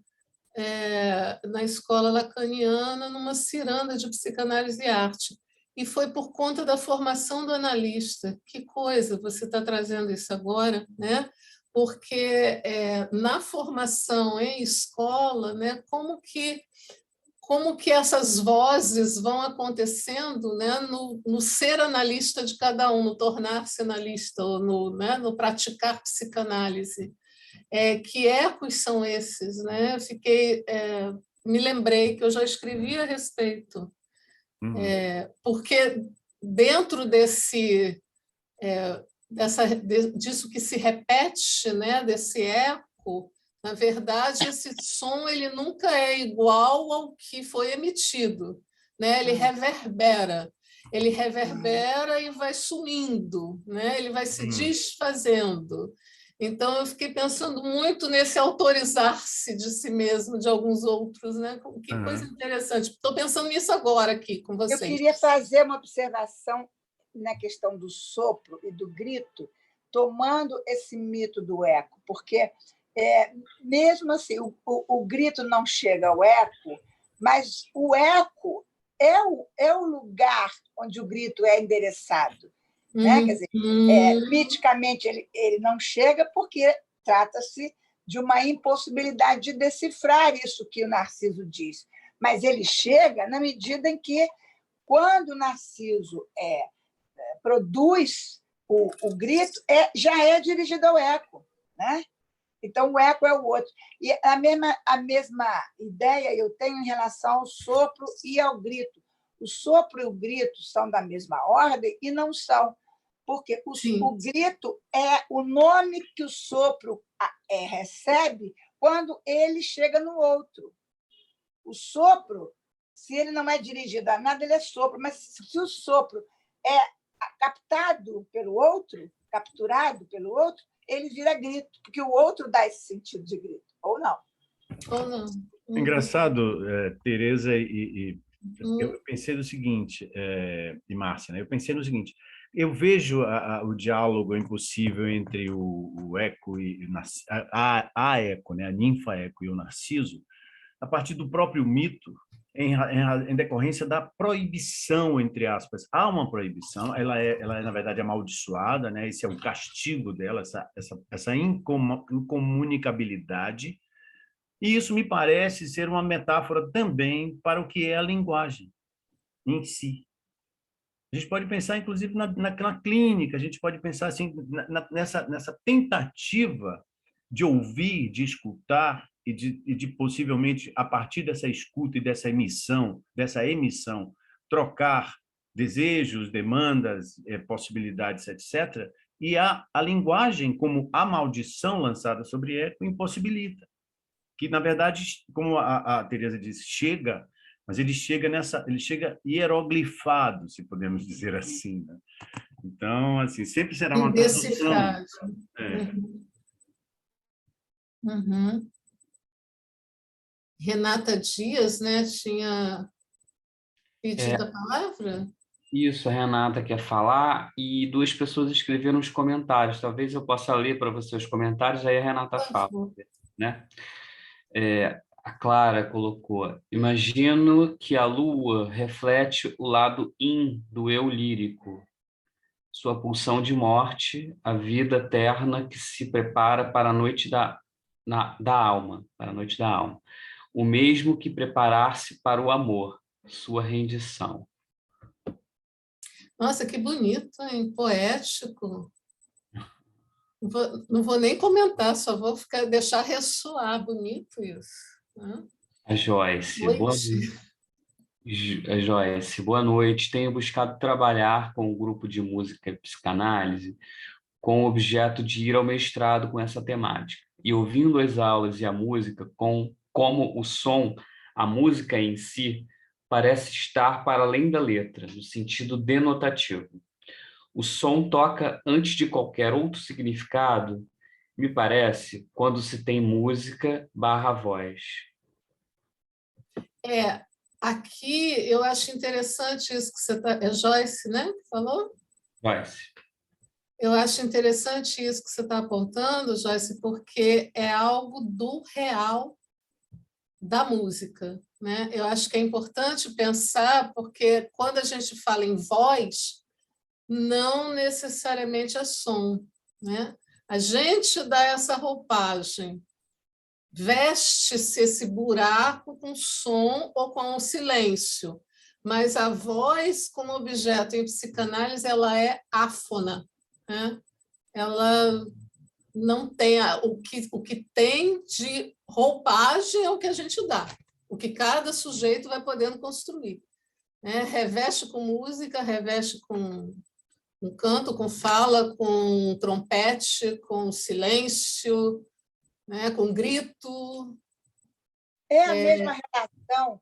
lacaniana, numa ciranda de psicanálise e arte. E foi por conta da formação do analista. Que coisa, você está trazendo isso agora, né? Porque na formação em escola, né, como que essas vozes vão acontecendo, né, no ser analista de cada um, no tornar-se analista, ou no praticar psicanálise. Que ecos são esses? Né? Me lembrei que eu já escrevi a respeito, porque dentro disso que se repete, né, desse eco, na verdade, esse som ele nunca é igual ao que foi emitido, né? Ele reverbera e vai sumindo, né? Ele vai se desfazendo. Então, eu fiquei pensando muito nesse autorizar-se de si mesmo, de alguns outros, né? Que coisa interessante. Estou pensando nisso agora aqui com vocês. Eu queria fazer uma observação na questão do sopro e do grito, tomando esse mito do eco, porque mesmo assim, o grito não chega ao eco, mas o eco é o lugar onde o grito é endereçado. Né? Quer dizer, miticamente ele não chega porque trata-se de uma impossibilidade de decifrar isso que o Narciso diz, mas ele chega na medida em que, quando o Narciso produz o grito, já é dirigido ao eco, né? Então, o eco é o outro. E a mesma ideia eu tenho em relação ao sopro e ao grito. O sopro e o grito são da mesma ordem e não são, porque o grito é o nome que o sopro recebe quando ele chega no outro. O sopro, se ele não é dirigido a nada, ele é sopro, mas se o sopro é captado pelo outro, capturado pelo outro, ele vira grito, porque o outro dá esse sentido de grito, ou não. Ou não. Engraçado, Tereza, eu pensei no seguinte, e Márcia, né? Eu pensei no seguinte: eu vejo o diálogo impossível entre o Eco e a Eco, né? A ninfa Eco e o Narciso, a partir do próprio mito, em decorrência da proibição, entre aspas. Há uma proibição, ela é na verdade amaldiçoada, né? Esse é o castigo dela, essa incomunicabilidade, e isso me parece ser uma metáfora também para o que é a linguagem em si. A gente pode pensar, inclusive, na clínica, a gente pode pensar assim, nessa tentativa de ouvir, de escutar, e de possivelmente, a partir dessa escuta e dessa emissão, trocar desejos, demandas, possibilidades, etc. E a linguagem, como a maldição lançada sobre eco, impossibilita. Que, na verdade, como a Tereza disse, chega mas ele chega hieroglifado, se podemos dizer assim, né? Então, assim, sempre será uma tradução. Uhum. Renata Dias, né, tinha pedido a palavra? Isso, a Renata quer falar e duas pessoas escreveram os comentários. Talvez eu possa ler para você os comentários, aí a Renata fala, né? A Clara colocou: imagino que a lua reflete o lado yin do eu lírico, sua pulsão de morte, a vida eterna que se prepara para a noite da alma, para a noite da alma. O mesmo que preparar-se para o amor, sua rendição. Nossa, que bonito, hein? Poético. Não vou nem comentar, só vou deixar ressoar. Bonito isso. Né? A Joyce, boa noite. Tenho buscado trabalhar com um grupo de música e psicanálise com o objeto de ir ao mestrado com essa temática. E ouvindo as aulas e a música, como o som, a música em si, parece estar para além da letra, no sentido denotativo. O som toca antes de qualquer outro significado, me parece, quando se tem música / voz. Aqui eu acho interessante isso que você está... É Joyce, né, que falou? Joyce. Eu acho interessante isso que você está apontando, Joyce, porque é algo do real da música, né? Eu acho que é importante pensar, porque quando a gente fala em voz, não necessariamente é som, né? A gente dá essa roupagem, veste-se esse buraco com som ou com silêncio, mas a voz como objeto em psicanálise ela é áfona, né? Ela não tem o que tem de roupagem é o que a gente dá, o que cada sujeito vai podendo construir, né? Reveste com música, reveste com canto, com fala, com trompete, com silêncio, né? Com grito. É a mesma relação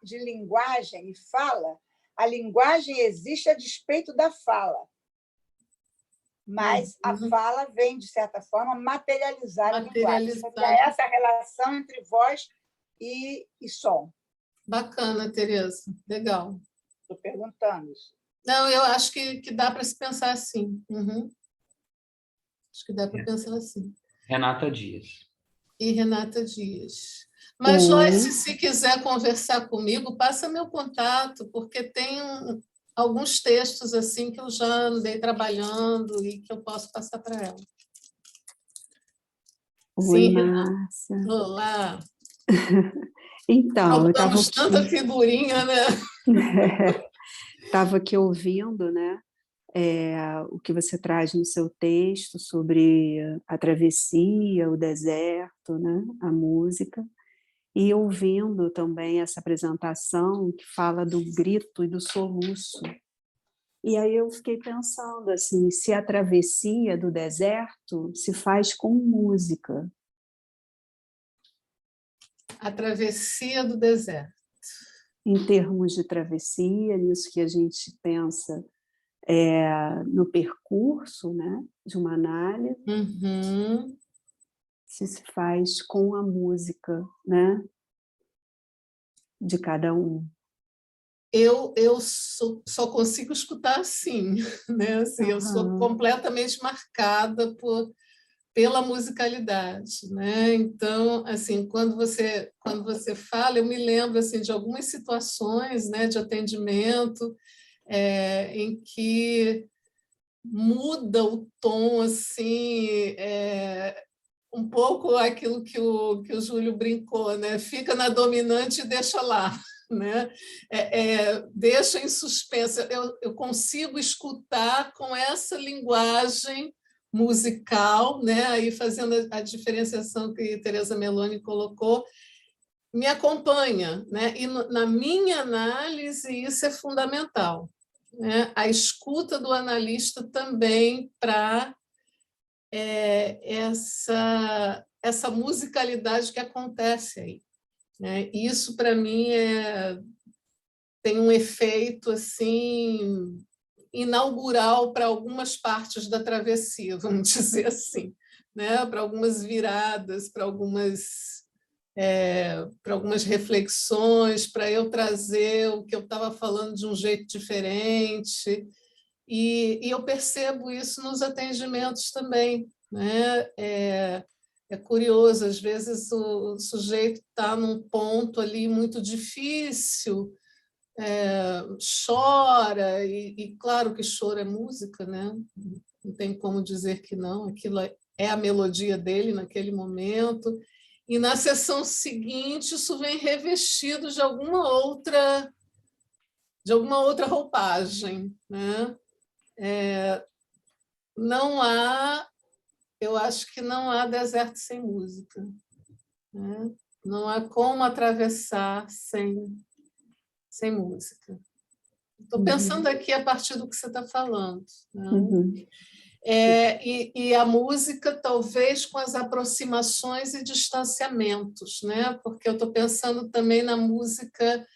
de linguagem e fala. A linguagem existe a despeito da fala, mas a fala vem, de certa forma, materializar a linguagem. É essa relação entre voz e som. Bacana, Tereza. Legal. Estou perguntando isso. Não, eu acho que dá para se pensar assim. Acho que dá para pensar assim. Renata Dias. E Renata Dias. Mas, Joyce, se quiser conversar comigo, passa meu contato, porque tem alguns textos assim que eu já andei trabalhando e que eu posso passar para ela. Oi, Márcia. Olá. Então, eu estava aqui... tanta figurinha, né? Estava aqui ouvindo, né? O que você traz no seu texto sobre a travessia, o deserto, né? A música, e ouvindo também essa apresentação que fala do grito e do soluço. E aí eu fiquei pensando assim, se a travessia do deserto se faz com música. A travessia do deserto. Em termos de travessia, nisso que a gente pensa no percurso, né, de uma análise, se faz com a música, né, de cada um. Eu só consigo escutar assim, né? Assim, eu sou completamente marcada pela musicalidade, né? Então, assim, quando você fala, eu me lembro assim de algumas situações, né, de atendimento em que muda o tom, assim, um pouco aquilo que o Júlio brincou, né? Fica na dominante e deixa lá. Né? Deixa em suspenso. Eu consigo escutar com essa linguagem musical, né? Aí fazendo a diferenciação que Tereza Meloni colocou, me acompanha, né? E na minha análise isso é fundamental, né? A escuta do analista também para essa musicalidade que acontece aí. né? Isso, para mim, tem um efeito assim inaugural para algumas partes da travessia, vamos dizer assim, né? Para algumas viradas, para algumas reflexões, para eu trazer o que eu estava falando de um jeito diferente. E eu percebo isso nos atendimentos também, né? É curioso, às vezes o sujeito está num ponto ali muito difícil, chora, e claro que choro é música, né? Não tem como dizer que não, aquilo é a melodia dele naquele momento, e na sessão seguinte isso vem revestido de alguma outra roupagem, né? Não há, eu acho que não há deserto sem música, né? Não há como atravessar sem música. Estou pensando aqui a partir do que você está falando, né? E a música, talvez, com as aproximações e distanciamentos, né? Porque eu estou pensando também na música,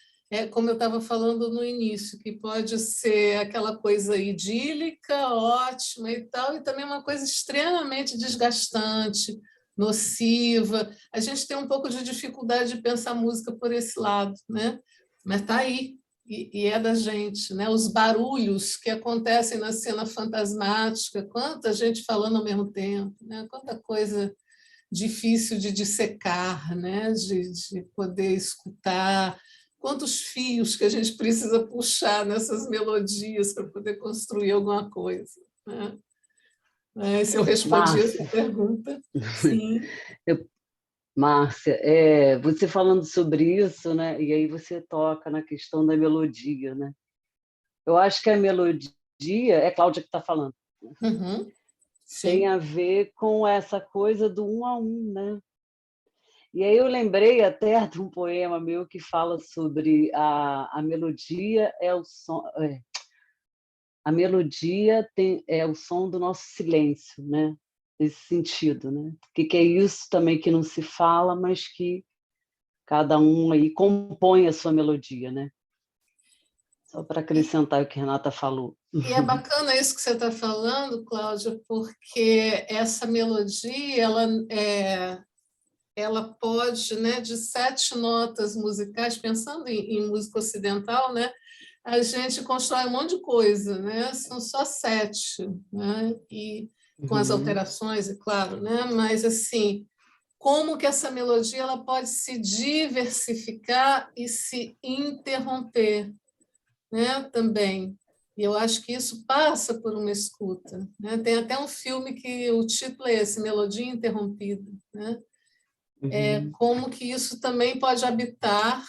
como eu estava falando no início, que pode ser aquela coisa idílica, ótima e tal, e também uma coisa extremamente desgastante, nociva. A gente tem um pouco de dificuldade de pensar música por esse lado, né? Mas está aí. E é da gente, né? Os barulhos que acontecem na cena fantasmática, quanta gente falando ao mesmo tempo, né? Quanta coisa difícil de dissecar, né? De poder escutar, quantos fios que a gente precisa puxar nessas melodias para poder construir alguma coisa, né? Se eu respondi essa pergunta, sim. Márcia, você falando sobre isso, né? E aí você toca na questão da melodia, né? Eu acho que a melodia, é Cláudia que está falando, Uhum. tem a ver com essa coisa do 1 a 1, né? E aí eu lembrei até de um poema meu que fala sobre a melodia o som, a melodia é o som do nosso silêncio, né? Nesse sentido, né? Que é isso também que não se fala, mas que cada um aí compõe a sua melodia, né? Só para acrescentar o que a Renata falou. E é bacana isso que você está falando, Cláudia, porque essa melodia ela pode, né, de 7 notas musicais, pensando em música ocidental, né, a gente constrói um monte de coisa, né? São só 7, né? E com as alterações, é claro, né? Mas assim, como que essa melodia ela pode se diversificar e se interromper, né? Também. E eu acho que isso passa por uma escuta, né? Tem até um filme que o título é esse, Melodia Interrompida, né? Como que isso também pode habitar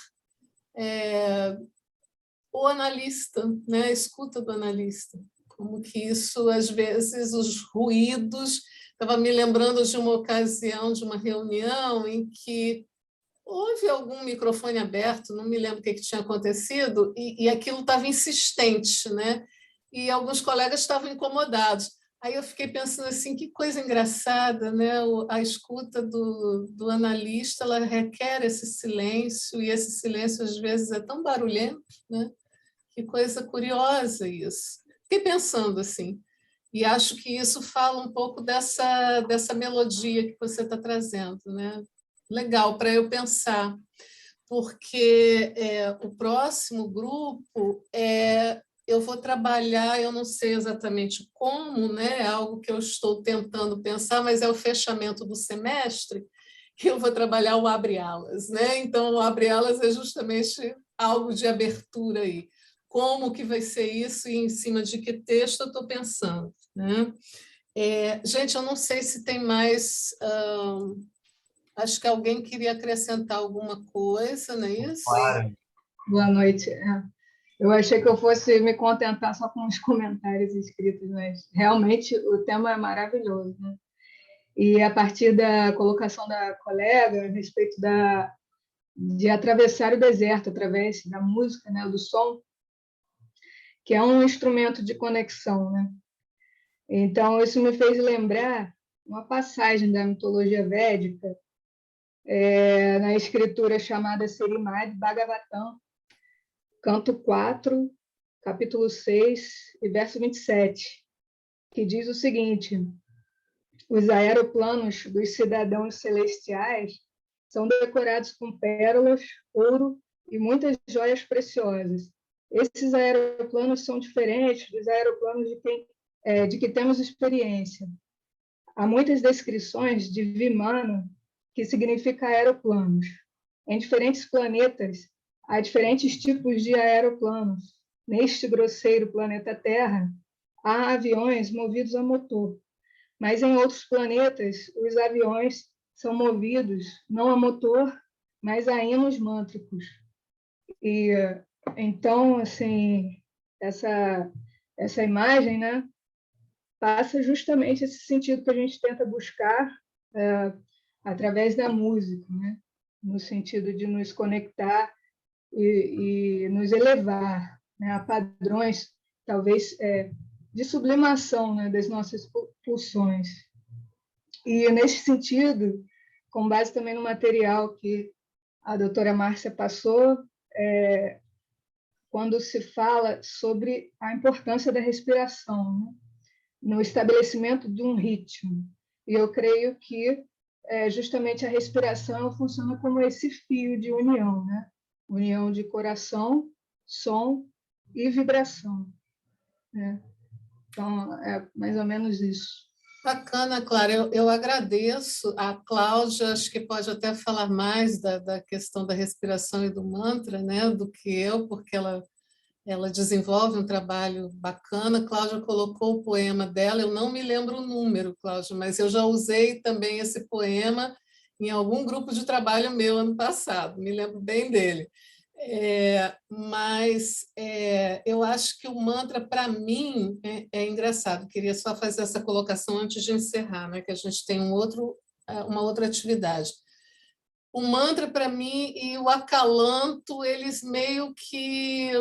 o analista, né? A escuta do analista. Como que isso, às vezes, os ruídos... Estava me lembrando de uma ocasião, de uma reunião em que houve algum microfone aberto, não me lembro o que tinha acontecido, e aquilo estava insistente, né? E alguns colegas estavam incomodados. Aí eu fiquei pensando assim, que coisa engraçada, né? A escuta do analista, ela requer esse silêncio, e esse silêncio, às vezes, é tão barulhento, né? Que coisa curiosa isso. Fiquei pensando assim, e acho que isso fala um pouco dessa melodia que você está trazendo, né? Legal para eu pensar, porque o próximo grupo eu vou trabalhar, eu não sei exatamente como, né? É algo que eu estou tentando pensar, mas é o fechamento do semestre, que eu vou trabalhar o abre-alas, né? Então, o abre-alas é justamente algo de abertura aí. Como que vai ser isso e em cima de que texto eu estou pensando, né? Gente, eu não sei se tem mais... acho que alguém queria acrescentar alguma coisa, não é isso? Claro. Boa noite. Eu achei que eu fosse me contentar só com os comentários escritos, mas realmente o tema é maravilhoso, né? E a partir da colocação da colega a respeito de atravessar o deserto através da música, né, do som, que é um instrumento de conexão, né? Então, isso me fez lembrar uma passagem da mitologia védica, na escritura chamada Srimad Bhagavatam, canto 4, capítulo 6 e verso 27, que diz o seguinte: os aeroplanos dos cidadãos celestiais são decorados com pérolas, ouro e muitas joias preciosas. Esses aeroplanos são diferentes dos aeroplanos de que temos experiência. Há muitas descrições de Vimana, que significa aeroplanos. Em diferentes planetas, há diferentes tipos de aeroplanos. Neste grosseiro planeta Terra, há aviões movidos a motor, mas em outros planetas, os aviões são movidos não a motor, mas a hinos mântricos. E então, assim, essa imagem, né, passa justamente esse sentido que a gente tenta buscar através da música, né, no sentido de nos conectar e nos elevar, né, a padrões, talvez, de sublimação, né, das nossas pulsões. E, nesse sentido, com base também no material que a doutora Márcia passou, quando se fala sobre a importância da respiração, né, no estabelecimento de um ritmo. E eu creio que justamente a respiração funciona como esse fio de união, né? União de coração, som e vibração, né? Então, é mais ou menos isso. Bacana, Clara. Eu agradeço. A Cláudia, acho que pode até falar mais da questão da respiração e do mantra, né, do que eu, porque ela desenvolve um trabalho bacana. Cláudia colocou o poema dela, eu não me lembro o número, Cláudia, mas eu já usei também esse poema em algum grupo de trabalho meu ano passado, me lembro bem dele. Mas eu acho que o mantra, para mim, é engraçado. Queria só fazer essa colocação antes de encerrar, né, que a gente tem uma outra atividade. O mantra, para mim, e o acalanto, eles meio que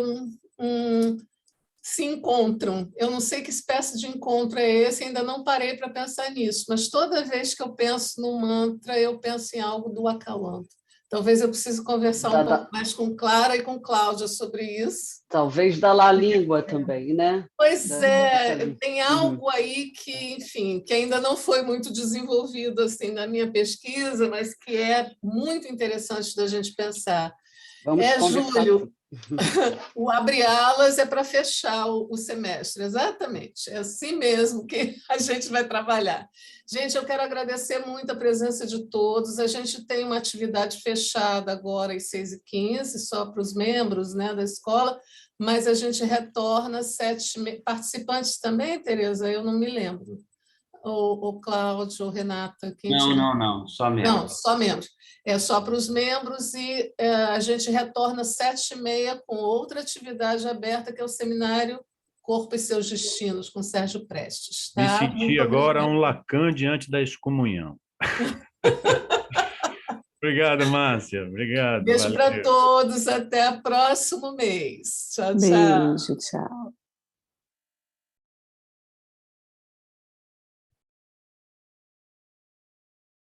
se encontram. Eu não sei que espécie de encontro é esse, ainda não parei para pensar nisso, mas toda vez que eu penso no mantra, eu penso em algo do acalanto. Talvez eu precise conversar um pouco mais com Clara e com Cláudia sobre isso. Talvez da La Língua também, né? Pois tem algo aí que, enfim, que ainda não foi muito desenvolvido assim na minha pesquisa, mas que é muito interessante da gente pensar. Vamos conversar. Júlio, o Abre Alas é para fechar o semestre, exatamente. É assim mesmo que a gente vai trabalhar. Gente, eu quero agradecer muito a presença de todos. A gente tem uma atividade fechada agora às 6h15, só para os membros, né, da escola, mas a gente retorna às 7h30. Participantes também, Tereza? Eu não me lembro. Ou Cláudio, ou Renata? Não, só membros. Não, só membros. É só para os membros e a gente retorna às 7h30 com outra atividade aberta, que é o seminário Corpo e Seus Destinos, com Sérgio Prestes. Tá? Me senti agora um Lacan diante da excomunhão. Obrigado, Márcia. Obrigado. Beijo para todos. Até o próximo mês. Tchau, tchau. Beijo, tchau.